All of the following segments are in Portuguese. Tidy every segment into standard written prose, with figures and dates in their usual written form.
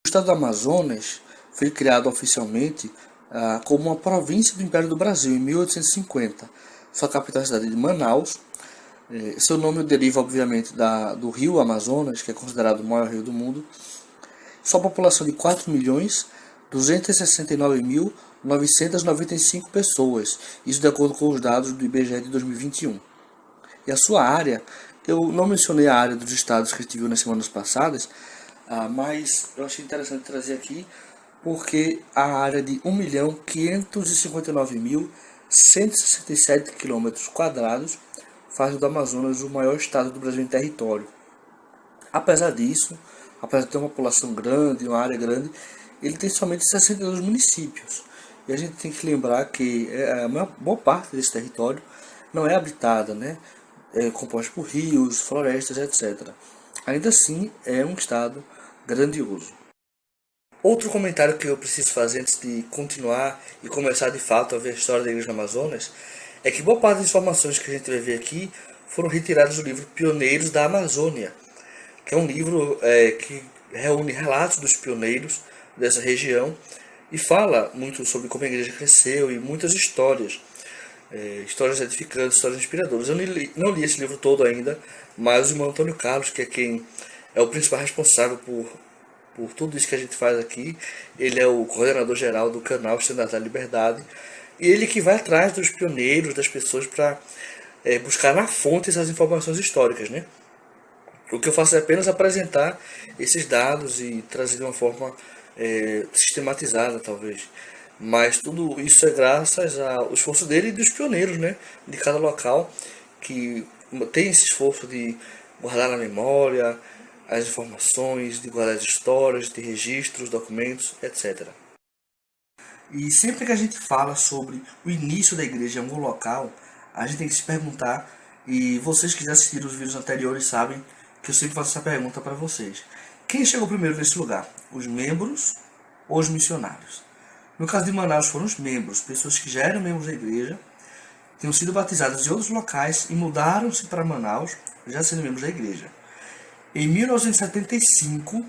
O estado do Amazonas foi criado oficialmente como uma província do Império do Brasil em 1850. Sua capital é a cidade de Manaus. Seu nome deriva, obviamente, do rio Amazonas, que é considerado o maior rio do mundo. Sua população de 4.269.995 pessoas, isso de acordo com os dados do IBGE de 2021. E a sua área, eu não mencionei a área dos estados que a gente viu nas semanas passadas, mas eu achei interessante trazer aqui porque a área de 1.559.167 km² faz do Amazonas o maior estado do Brasil em território. Apesar disso, apesar de ter uma população grande, uma área grande, ele tem somente 62 municípios. E a gente tem que lembrar que a boa parte desse território não é habitada, né? É composto por rios, florestas, etc. Ainda assim, é um estado grandioso. Outro comentário que eu preciso fazer antes de continuar e começar de fato a ver a história da Igreja do Amazonas é que boa parte das informações que a gente vai ver aqui foram retiradas do livro Pioneiros da Amazônia, que é um livro que reúne relatos dos pioneiros dessa região e fala muito sobre como a igreja cresceu e muitas histórias, histórias edificantes, histórias inspiradoras. Eu não li esse livro todo ainda, mas o irmão Antônio Carlos, que é quem é o principal responsável por tudo isso que a gente faz aqui, ele é o coordenador geral do canal Estandarte da Liberdade, e ele que vai atrás dos pioneiros, das pessoas para buscar na fonte essas informações históricas, né? O que eu faço é apenas apresentar esses dados e trazer de uma forma sistematizada, talvez. Mas tudo isso é graças ao esforço dele e dos pioneiros, né, de cada local, que tem esse esforço de guardar na memória as informações, de guardar as histórias, de registros, documentos, etc. E sempre que a gente fala sobre o início da igreja em algum local, a gente tem que se perguntar, e vocês que já assistiram os vídeos anteriores sabem que eu sempre faço essa pergunta para vocês. Quem chegou primeiro nesse lugar? Os membros ou os missionários? No caso de Manaus foram os membros, pessoas que já eram membros da igreja, tinham sido batizadas em outros locais e mudaram-se para Manaus, já sendo membros da igreja. Em 1975,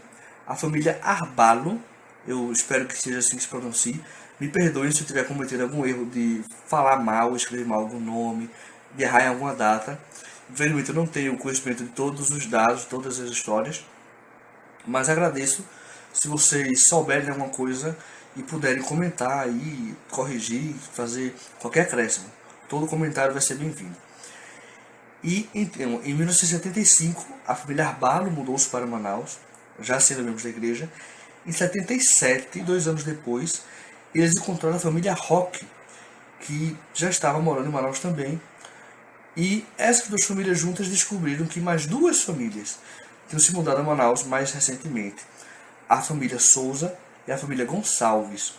a família Arbalo, eu espero que seja assim que se pronuncie, me perdoem se eu tiver cometido algum erro de falar mal, escrever mal algum nome, de errar em alguma data. Infelizmente eu não tenho conhecimento de todos os dados, todas as histórias, mas agradeço se vocês souberem alguma coisa e puderem comentar aí, corrigir, fazer qualquer acréscimo. Todo comentário vai ser bem-vindo. E então, em 1975, a família Arbalo mudou-se para Manaus, já sendo membros da igreja. Em 77, 2 anos depois, eles encontraram a família Roque, que já estava morando em Manaus também. E essas duas famílias juntas descobriram que mais duas famílias tinham se mudado a Manaus mais recentemente. A família Souza e a família Gonçalves.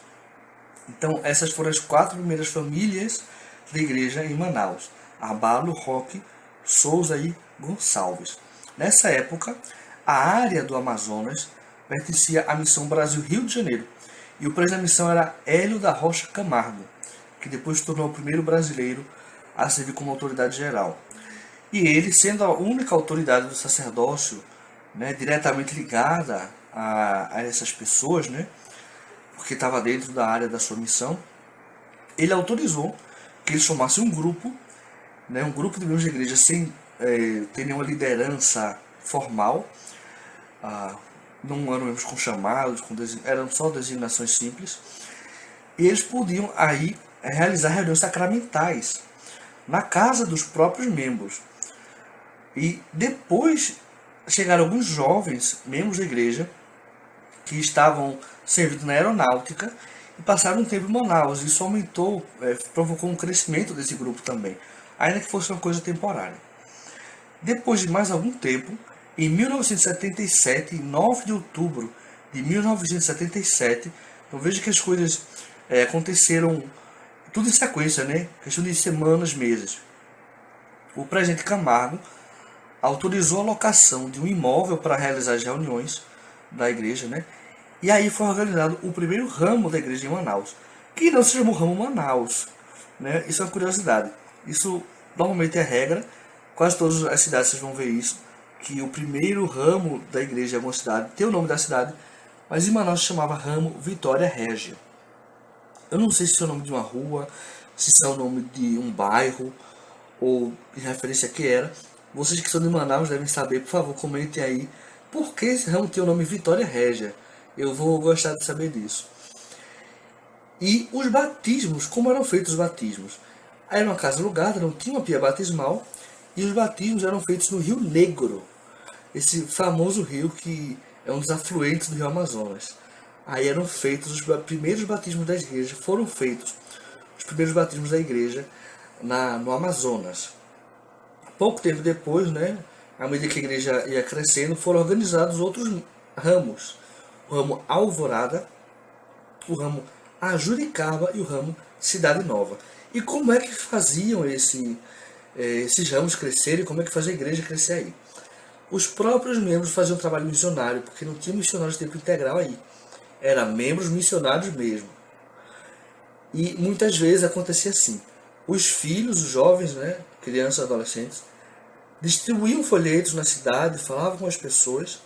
Então, essas foram as 4 primeiras famílias da igreja em Manaus: Arbalo, Roque, Souza e Gonçalves. Nessa época, a área do Amazonas pertencia à Missão Brasil Rio de Janeiro, e o presidente da missão era Hélio da Rocha Camargo, que depois se tornou o primeiro brasileiro a servir como autoridade geral. E ele, sendo a única autoridade do sacerdócio, né, diretamente ligada a essas pessoas, né, porque estava dentro da área da sua missão, ele autorizou que eles formassem um grupo, né, um grupo de membros da igreja sem ter nenhuma liderança formal, não eram membros com chamados, eram só designações simples, e eles podiam aí realizar reuniões sacramentais na casa dos próprios membros. E depois chegaram alguns jovens membros da igreja que estavam servindo na aeronáutica e passaram um tempo em Manaus. Isso aumentou, provocou um crescimento desse grupo também, ainda que fosse uma coisa temporária. Depois de mais algum tempo, em 1977, em 9 de outubro de 1977, então veja que as coisas aconteceram tudo em sequência, né? Questão de semanas, meses. O presidente Camargo autorizou a locação de um imóvel para realizar as reuniões da igreja, né? E aí foi organizado o primeiro ramo da igreja em Manaus, que não se chamou Ramo Manaus, né? Isso é uma curiosidade. Isso normalmente é regra, quase todas as cidades vocês vão ver isso, que o primeiro ramo da igreja em alguma cidade tem o nome da cidade, mas em Manaus se chamava Ramo Vitória Régia. Eu não sei se é o nome de uma rua, se é o nome de um bairro, ou em referência a que era. Vocês que são de Manaus devem saber, por favor, comentem aí por que esse ramo tem o nome Vitória Régia. Eu vou gostar de saber disso. E os batismos, como eram feitos os batismos? Era uma casa alugada, não tinha uma pia batismal, e os batismos eram feitos no Rio Negro, esse famoso rio que é um dos afluentes do Rio Amazonas. Aí eram feitos os primeiros batismos da igreja, foram feitos os primeiros batismos da igreja no Amazonas. Pouco tempo depois, né, à medida que a igreja ia crescendo, foram organizados outros ramos. O ramo Alvorada, o ramo Ajuricaba e o ramo Cidade Nova. E como é que faziam esses ramos crescerem? Como é que fazia a igreja crescer aí? Os próprios membros faziam trabalho missionário, porque não tinha missionários de tempo integral aí. Eram membros missionários mesmo. E muitas vezes acontecia assim. Os filhos, os jovens, né, crianças, adolescentes, distribuíam folhetos na cidade, falavam com as pessoas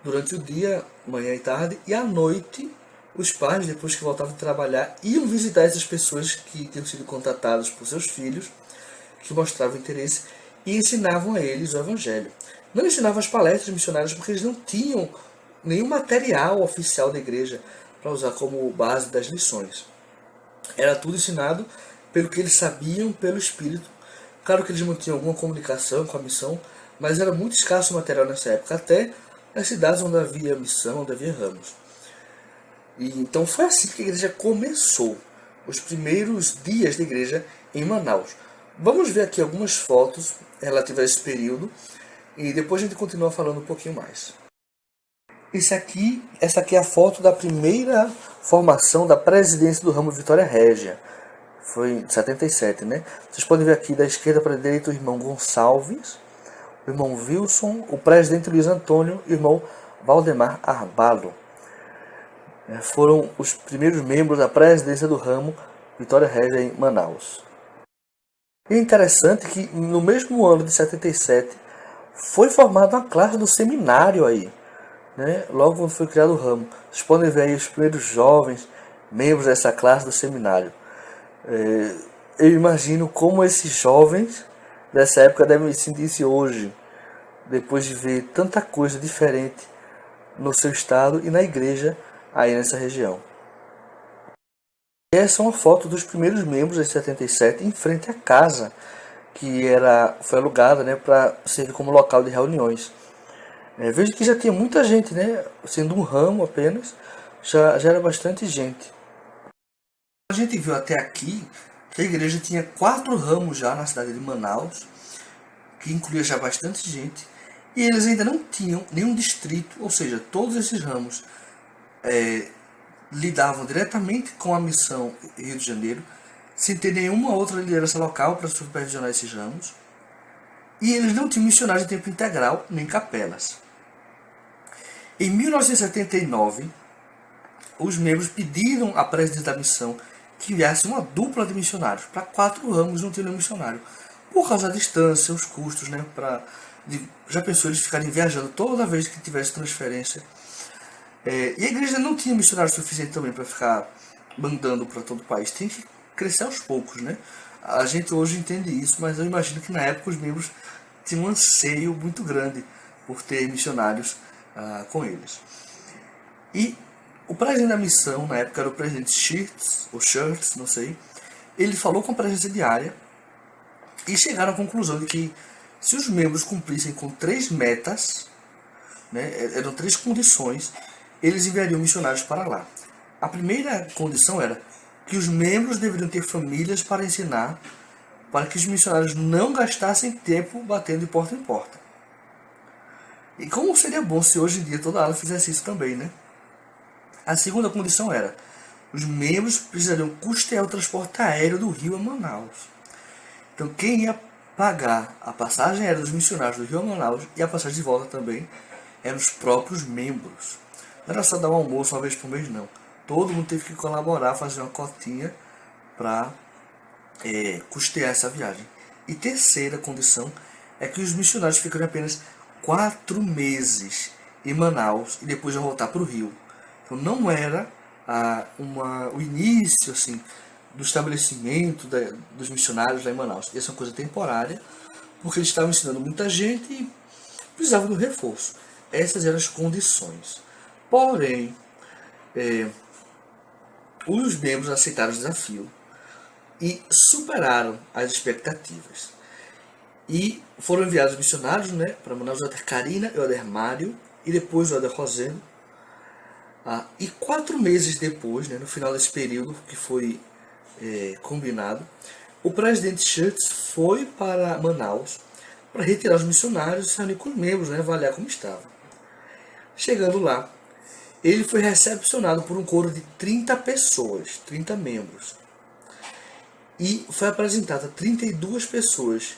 durante o dia, manhã e tarde, e à noite os pais, depois que voltavam de trabalhar, iam visitar essas pessoas que tinham sido contatadas por seus filhos, que mostravam interesse, e ensinavam a eles o Evangelho. Não ensinavam as palestras missionárias porque eles não tinham nenhum material oficial da igreja para usar como base das lições. Era tudo ensinado pelo que eles sabiam, pelo Espírito. Claro que eles mantinham alguma comunicação com a missão, mas era muito escasso o material nessa época, até nas cidades onde havia missão, onde havia ramos. E então foi assim que a igreja começou, os primeiros dias da igreja em Manaus. Vamos ver aqui algumas fotos relativas a esse período e depois a gente continua falando um pouquinho mais. Essa aqui é a foto da primeira formação da presidência do ramo Vitória Régia. Foi em 77, né? Vocês podem ver aqui da esquerda para a direita o irmão Gonçalves, o irmão Wilson, o presidente Luiz Antônio e o irmão Valdemar Arbalo. Foram os primeiros membros da presidência do ramo Vitória Régia em Manaus. E é interessante que no mesmo ano de 77 foi formada uma classe do seminário aí, né? Logo quando foi criado o ramo. Vocês podem ver aí os primeiros jovens membros dessa classe do seminário. Eu imagino como esses jovens dessa época devem se sentir hoje, depois de ver tanta coisa diferente no seu estado e na igreja aí nessa região. Essa é uma foto dos primeiros membros de 77 em frente à casa que foi alugada, né, para servir como local de reuniões. Veja que já tinha muita gente, né, sendo um ramo apenas, já era bastante gente. A gente viu até aqui que a igreja tinha 4 ramos já na cidade de Manaus, que incluía já bastante gente, e eles ainda não tinham nenhum distrito, ou seja, todos esses ramos lidavam diretamente com a missão Rio de Janeiro, sem ter nenhuma outra liderança local para supervisionar esses ramos, e eles não tinham missionários de tempo integral, nem capelas. Em 1979, os membros pediram à presidente da missão que enviasse uma dupla de missionários. Para 4 ramos não tinha nenhum missionário. Por causa da distância, os custos, né? Já pensou eles ficarem viajando toda vez que tivesse transferência. E a igreja não tinha missionário suficiente também para ficar mandando para todo o país. Tem que crescer aos poucos, né? A gente hoje entende isso, mas eu imagino que na época os membros tinham um anseio muito grande por ter missionários com eles. E o presidente da missão, na época, era o presidente Shirts, não sei. Ele falou com a presença diária e chegaram à conclusão de que se os membros cumprissem com 3 metas, né, eram 3 condições, eles enviariam missionários para lá. A primeira condição era que os membros deveriam ter famílias para ensinar, para que os missionários não gastassem tempo batendo de porta em porta. E como seria bom se hoje em dia toda ala fizesse isso também, né? A segunda condição era: os membros precisariam custear o transporte aéreo do Rio a Manaus. Então quem ia pagar a passagem aérea dos missionários do Rio a Manaus e a passagem de volta também eram os próprios membros. Não era só dar um almoço uma vez por mês, não. Todo mundo teve que colaborar, fazer uma cotinha para custear essa viagem. E terceira condição é que os missionários ficariam apenas 4 meses em Manaus e depois iam voltar para o Rio. Então não era o início assim, do estabelecimento dos missionários lá em Manaus. Essa é uma coisa temporária, porque eles estavam ensinando muita gente e precisavam do reforço. Essas eram as condições. Porém, os membros aceitaram o desafio e superaram as expectativas. E foram enviados missionários, né, para Manaus, o Elder Carina e o Elder Mário, e depois o Elder Rosendo. E 4 meses depois, né, no final desse período que foi combinado, o presidente Schultz foi para Manaus para retirar os missionários e se reunir com os membros, né, avaliar como estava. Chegando lá, ele foi recepcionado por um coro de 30 pessoas, 30 membros. E foi apresentado a 32 pessoas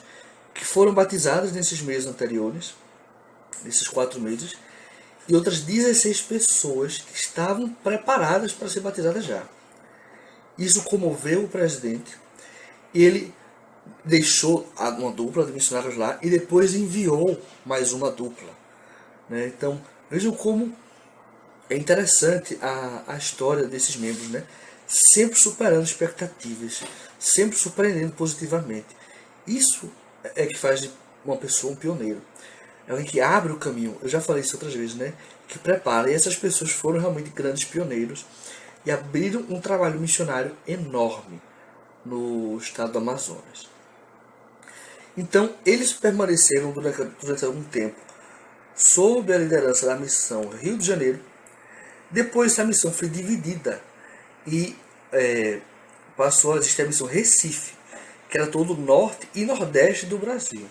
que foram batizadas nesses meses anteriores, nesses 4 meses, e outras 16 pessoas que estavam preparadas para ser batizadas já. Isso comoveu o presidente, e ele deixou uma dupla de missionários lá e depois enviou mais uma dupla, né? Então, vejam como é interessante a história desses membros, né? Sempre superando expectativas, sempre surpreendendo positivamente. Isso é que faz de uma pessoa um pioneiro. É alguém que abre o caminho. Eu já falei isso outras vezes, né? Que prepara. E essas pessoas foram realmente grandes pioneiros e abriram um trabalho missionário enorme no estado do Amazonas. Então, eles permaneceram durante algum tempo sob a liderança da missão Rio de Janeiro. Depois essa missão foi dividida e passou a existir a missão Recife, que era todo o norte e nordeste do Brasil.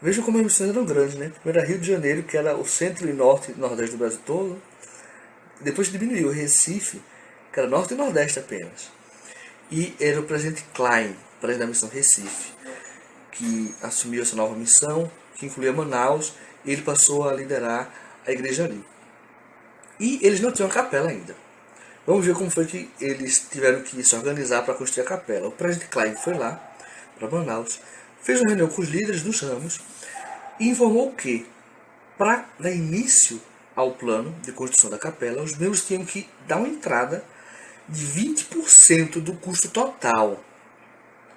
Vejam como as missões eram grandes, né? Primeiro era Rio de Janeiro, que era o centro e norte e nordeste do Brasil todo. Depois diminuiu Recife, que era norte e nordeste apenas. E era o presidente Klein, presidente da missão Recife, que assumiu essa nova missão, que incluía Manaus, e ele passou a liderar a igreja ali. E eles não tinham a capela ainda. Vamos ver como foi que eles tiveram que se organizar para construir a capela. O presidente Klein foi lá, para Manaus, fez uma reunião com os líderes dos ramos e informou que, para dar início ao plano de construção da capela, os membros tinham que dar uma entrada de 20% do custo total,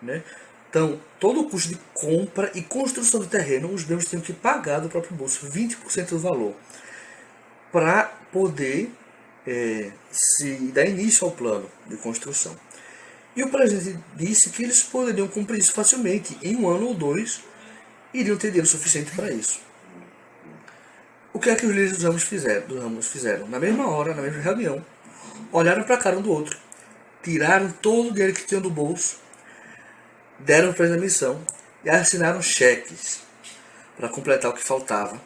né? Então, todo o custo de compra e construção do terreno, os membros tinham que pagar do próprio bolso, 20% do valor, para poder se dar início ao plano de construção. E o presidente disse que eles poderiam cumprir isso facilmente, em 1 ano ou 2, iriam ter dinheiro suficiente para isso. O que é que os líderes dos ramos fizeram? Na mesma hora, na mesma reunião, olharam para a cara um do outro, tiraram todo o dinheiro que tinham do bolso, deram para a missão e assinaram cheques para completar o que faltava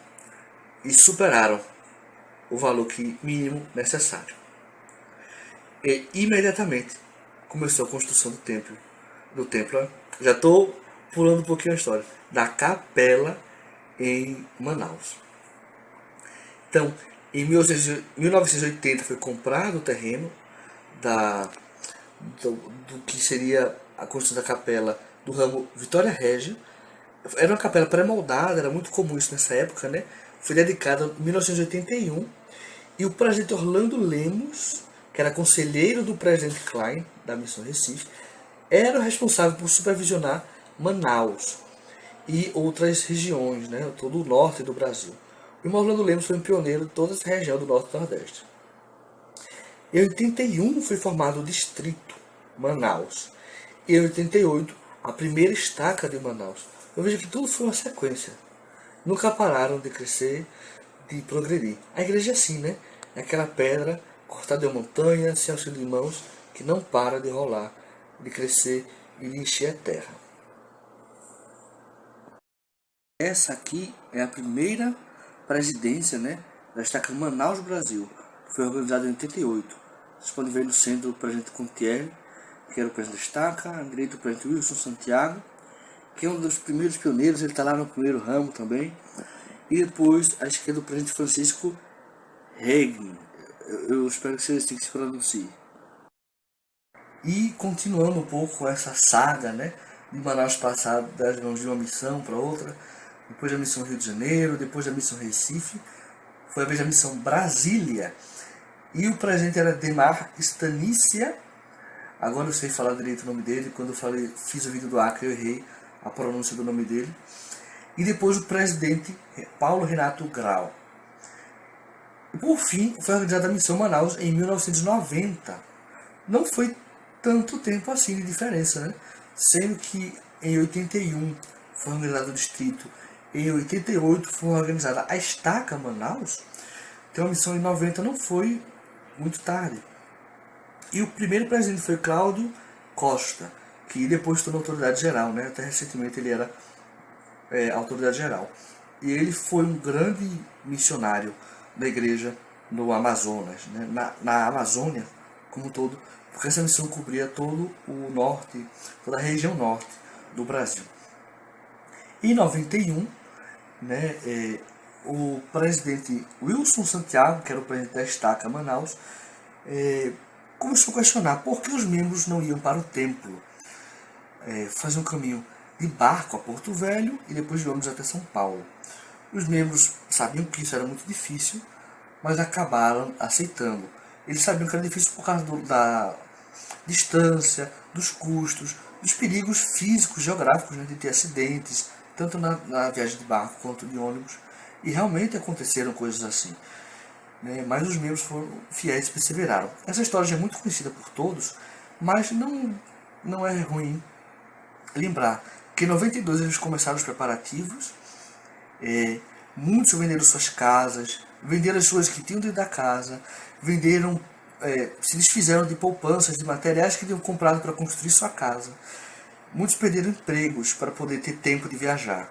e superaram o valor mínimo necessário. E imediatamente começou a construção do templo. Já estou pulando um pouquinho a história. Da capela em Manaus. Então, em 1980 foi comprado o terreno do que seria a construção da capela do ramo Vitória Régia. Era uma capela pré-moldada, era muito comum isso nessa época, né? Foi dedicada em 1981 e o presidente Orlando Lemos, que era conselheiro do presidente Klein, da missão Recife, era o responsável por supervisionar Manaus e outras regiões, né? Todo o norte do Brasil. O irmão Orlando Lemos foi um pioneiro de toda essa região do norte e nordeste. Em 81 foi formado o distrito Manaus. E em 88, a primeira estaca de Manaus. Eu vejo que tudo foi uma sequência. Nunca pararam de crescer, de progredir. A igreja é assim, né? É aquela pedra cortada de uma montanha, sem auxílio de mãos, que não para de rolar, de crescer e de encher a terra. Essa aqui é a primeira presidência, né, da estaca Manaus Brasil. Foi organizada em 88. Vocês podem ver no centro o presidente Contier, que era o presidente da estaca, à direita o presidente Wilson Santiago, que é um dos primeiros pioneiros, ele está lá no primeiro ramo também. E depois à esquerda o presidente Francisco Regni. Eu espero que seja assim que se pronuncie. E continuando um pouco com essa saga, né, de Manaus passar das mãos de uma missão para outra, depois da missão Rio de Janeiro, depois da missão Recife, foi a vez da missão Brasília. E o presidente era Demar Stanícia. Agora eu sei falar direito o nome dele. Quando eu fiz o vídeo do Acre, eu errei a pronúncia do nome dele. E depois o presidente Paulo Renato Grau. E por fim, foi organizada a Missão Manaus em 1990. Não foi tanto tempo assim de diferença, né? Sendo que em 81 foi organizado o distrito, em 88 foi organizada a Estaca Manaus. Então a missão em 90 não foi muito tarde. E o primeiro presidente foi Cláudio Costa, que depois se tornou autoridade geral, né? Até recentemente ele era autoridade geral. E ele foi um grande missionário da igreja no Amazonas, né? na Amazônia como um todo, porque essa missão cobria todo o norte, toda a região norte do Brasil. Em 91, né, o presidente Wilson Santiago, que era o presidente da Estaca Manaus, começou a questionar por que os membros não iam para o templo, fazer um caminho de barco a Porto Velho e depois de ônibus até São Paulo. Os membros sabiam que isso era muito difícil, mas acabaram aceitando. Eles sabiam que era difícil por causa da distância, dos custos, dos perigos físicos, geográficos, né, de ter acidentes, tanto na viagem de barco quanto de ônibus. E realmente aconteceram coisas assim, né, mas os membros foram fiéis e perseveraram. Essa história já é muito conhecida por todos, mas não é ruim lembrar que em 92 eles começaram os preparativos. Muitos venderam suas casas, venderam as coisas que tinham dentro da casa, venderam, se desfizeram de poupanças, de materiais que tinham comprado para construir sua casa. Muitos perderam empregos para poder ter tempo de viajar,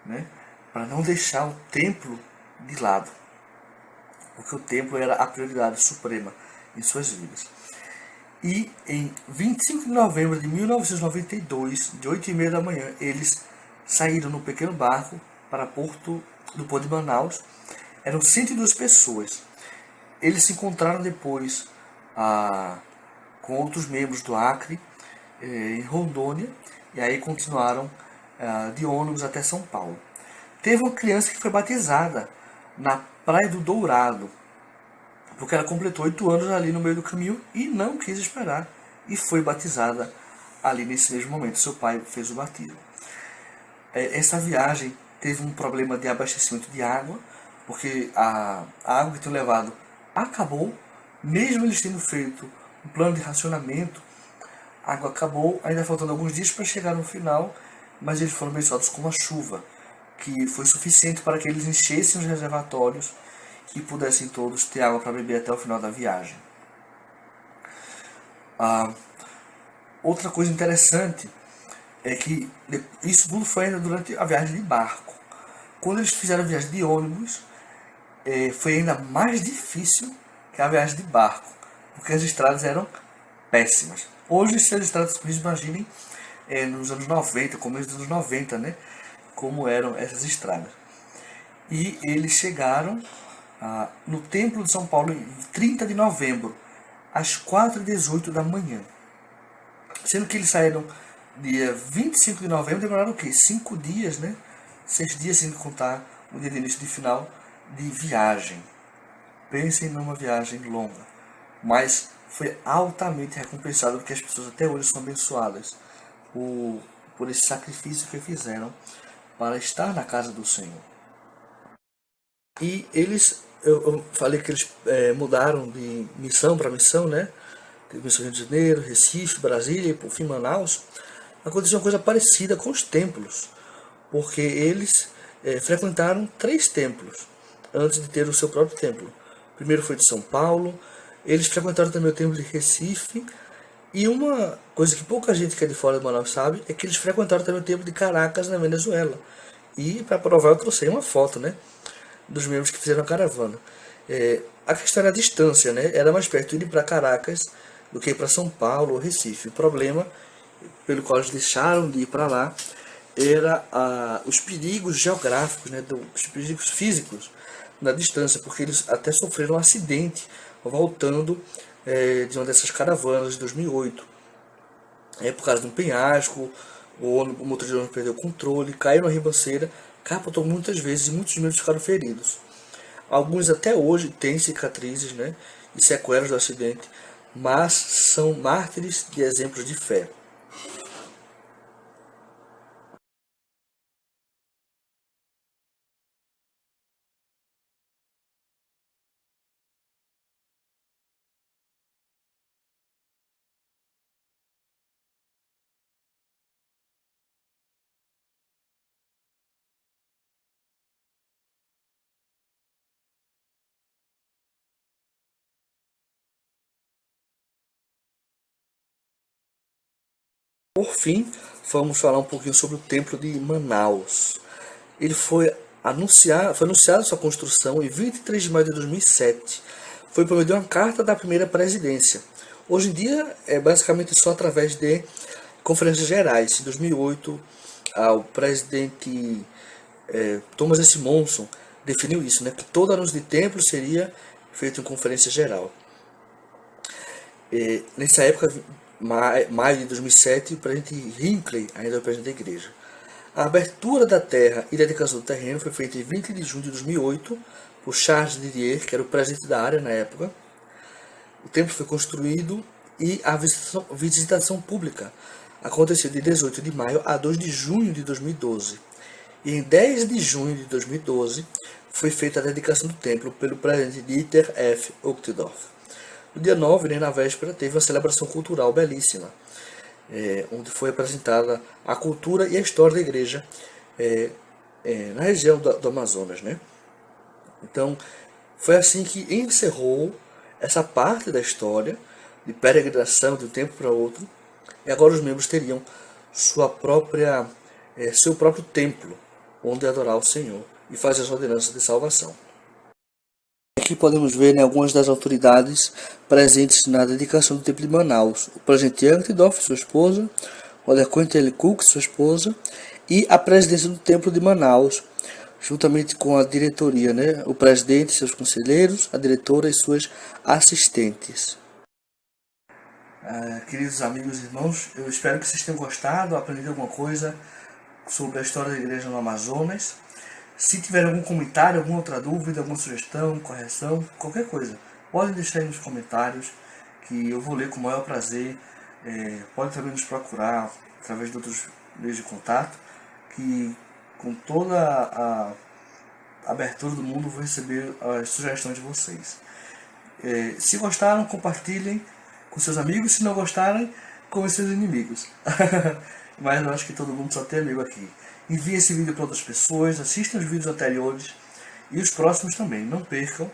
né? Para não deixar o templo de lado, porque o templo era a prioridade suprema em suas vidas. E em 25 de novembro de 1992, de 8h30 da manhã, eles saíram no pequeno barco para do Porto de Manaus. Eram 102 pessoas. Eles se encontraram depois com outros membros do Acre, em Rondônia, e aí continuaram de ônibus até São Paulo. Teve uma criança que foi batizada na Praia do Dourado, porque ela completou 8 anos ali no meio do caminho e não quis esperar, e foi batizada ali nesse mesmo momento. Seu pai fez o batismo. Essa viagem teve um problema de abastecimento de água, porque a água que tinham levado acabou, mesmo eles tendo feito um plano de racionamento, a água acabou, ainda faltando alguns dias para chegar no final, mas eles foram abençoados com uma chuva, que foi suficiente para que eles enchessem os reservatórios e pudessem todos ter água para beber até o final da viagem. Outra coisa interessante é que isso tudo foi ainda durante a viagem de barco. Quando eles fizeram a viagem de ônibus, foi ainda mais difícil que a viagem de barco, porque as estradas eram péssimas. Hoje, se as estradas, vocês imaginem, nos anos 90, começo dos anos 90, né, como eram essas estradas. E eles chegaram no Templo de São Paulo em 30 de novembro, às 4h18 da manhã. Sendo que eles saíram dia 25 de novembro, demoraram o quê? 5 dias, né? 6 dias sem contar o dia de início e de final de viagem. Pensem numa viagem longa, mas foi altamente recompensado, porque as pessoas até hoje são abençoadas por esse sacrifício que fizeram para estar na casa do Senhor. E eles, eu falei que eles mudaram de missão para missão, né? Missão Rio de Janeiro, Recife, Brasília e por fim Manaus. Aconteceu uma coisa parecida com os templos, porque eles frequentaram 3 templos antes de ter o seu próprio templo. O primeiro foi de São Paulo, eles frequentaram também o templo de Recife, e uma coisa que pouca gente que é de fora de Manaus sabe é que eles frequentaram também o templo de Caracas, na Venezuela. E para provar eu trouxe uma foto, né, dos membros que fizeram a caravana. A questão era a distância, né? Era mais perto de ir para Caracas do que ir para São Paulo ou Recife. O problema pelo qual eles deixaram de ir para lá era os perigos geográficos, né, os perigos físicos na distância, porque eles até sofreram um acidente voltando de uma dessas caravanas de 2008. Por causa de um penhasco, o motor de ônibus perdeu o controle, caiu na ribanceira, capotou muitas vezes e muitos membros ficaram feridos. Alguns até hoje têm cicatrizes, né, e sequelas do acidente, mas são mártires de exemplos de fé. Por fim, vamos falar um pouquinho sobre o Templo de Manaus. Ele foi anunciado sua construção em 23 de maio de 2007. Foi por meio de uma carta da primeira presidência. Hoje em dia é basicamente só através de conferências gerais. Em 2008, o presidente Thomas S. Monson definiu isso, né, que todo anúncio de templo seria feito em conferência geral. Nessa época, maio de 2007, o presidente Hinckley ainda era o presidente da igreja. A abertura da terra e dedicação do terreno foi feita em 20 de junho de 2008 por Charles Didier, que era o presidente da área na época. O templo foi construído e a visitação pública aconteceu de 18 de maio a 2 de junho de 2012. E em 10 de junho de 2012 foi feita a dedicação do templo pelo presidente Dieter F. Uchtdorf. No dia 9, né, na véspera, teve uma celebração cultural belíssima, onde foi apresentada a cultura e a história da igreja na região do Amazonas. Né? Então, foi assim que encerrou essa parte da história de peregrinação de um tempo para outro, e agora os membros teriam seu próprio templo, onde adorar o Senhor e fazer as ordenanças de salvação. Aqui podemos ver, né, algumas das autoridades presentes na dedicação do Templo de Manaus. O presidente Uchtdorf, sua esposa, o Lequentel Cook, sua esposa, e a presidência do Templo de Manaus, juntamente com a diretoria, né, o presidente, seus conselheiros, a diretora e suas assistentes. Queridos amigos e irmãos, eu espero que vocês tenham gostado, aprendido alguma coisa sobre a história da igreja no Amazonas. Se tiver algum comentário, alguma outra dúvida, alguma sugestão, correção, qualquer coisa, pode deixar aí nos comentários, que eu vou ler com o maior prazer. Pode também nos procurar através de outros meios de contato, que com toda a abertura do mundo vou receber as sugestões de vocês. Se gostaram, compartilhem com seus amigos, se não gostarem, com os seus inimigos. Mas eu acho que todo mundo só tem amigo aqui. Envie esse vídeo para outras pessoas, assistam os vídeos anteriores e os próximos também, não percam,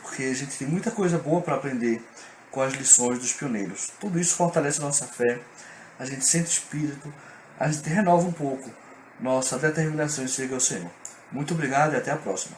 porque a gente tem muita coisa boa para aprender com as lições dos pioneiros. Tudo isso fortalece a nossa fé, a gente sente espírito, a gente renova um pouco nossa determinação em seguir ao Senhor. Muito obrigado e até a próxima.